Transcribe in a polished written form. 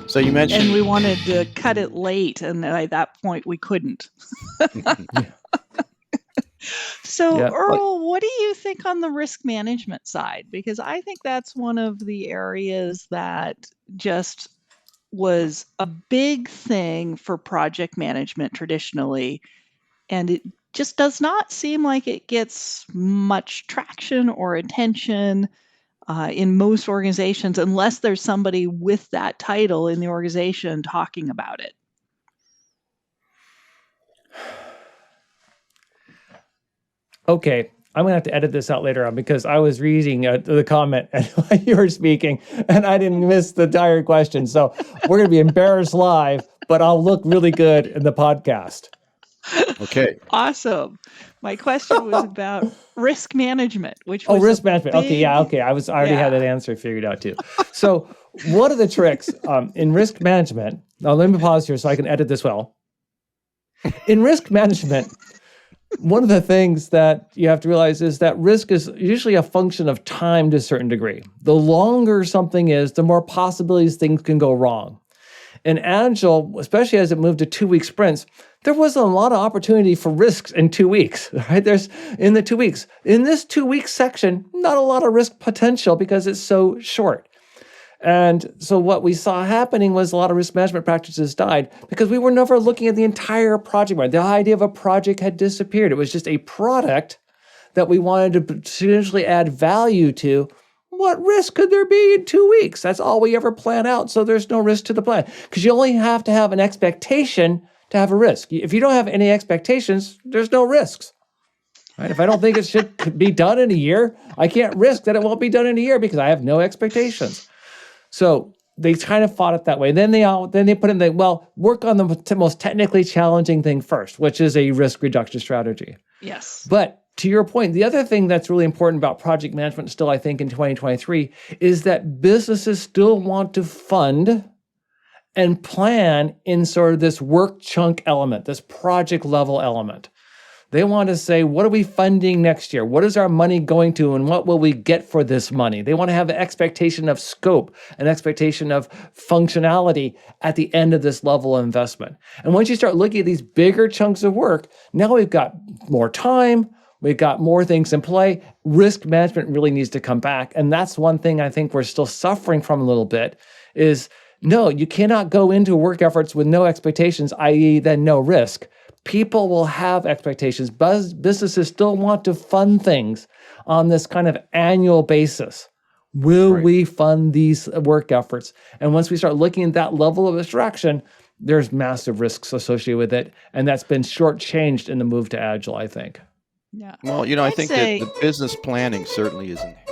So you mentioned, and we wanted to cut it late, and at that point we couldn't. So, Earl, what do you think on the risk management side? Because I think that's one of the areas that just was a big thing for project management traditionally, and it just does not seem like it gets much traction or attention in most organizations unless there's somebody with that title in the organization talking about it. Okay, I'm going to have to edit this out later on because I was reading the comment while you were speaking and I didn't miss the entire question. So we're going to be embarrassed live, but I'll look really good in the podcast. Okay. Awesome. My question was about risk management, which was risk management. Okay, yeah, okay. I already had that answer figured out too. So one of the tricks in risk management, now let me pause here so I can edit this well. In risk management, one of the things that you have to realize is that risk is usually a function of time to a certain degree. The longer something is, the more possibilities things can go wrong. In Agile, especially as it moved to 2-week sprints, there wasn't a lot of opportunity for risks in 2 weeks, right? In the 2 weeks. In this 2-week section, not a lot of risk potential because it's so short. And so what we saw happening was a lot of risk management practices died because we were never looking at the entire project. The idea of a project had disappeared. It was just a product that we wanted to potentially add value to. What risk could there be in 2 weeks? That's all we ever plan out. So there's no risk to the plan because you only have to have an expectation to have a risk. If you don't have any expectations, there's no risks. Right? If I don't think it should be done in a year, I can't risk that it won't be done in a year because I have no expectations. So they kind of fought it that way. Then they put in work on the most technically challenging thing first, which is a risk reduction strategy. Yes. But to your point, the other thing that's really important about project management still, I think, in 2023 is that businesses still want to fund and plan in sort of this work chunk element, this project level element. They want to say, what are we funding next year? What is our money going to, and what will we get for this money? They want to have an expectation of scope, an expectation of functionality at the end of this level of investment. And once you start looking at these bigger chunks of work, now we've got more time, we've got more things in play. Risk management really needs to come back. And that's one thing I think we're still suffering from a little bit is, no, you cannot go into work efforts with no expectations, i.e. then no risk. People will have expectations. Businesses still want to fund things on this kind of annual basis. Will we fund these work efforts? And once we start looking at that level of abstraction, there's massive risks associated with it. And that's been shortchanged in the move to Agile, I think. Yeah. Well, I think that the business planning certainly is inherent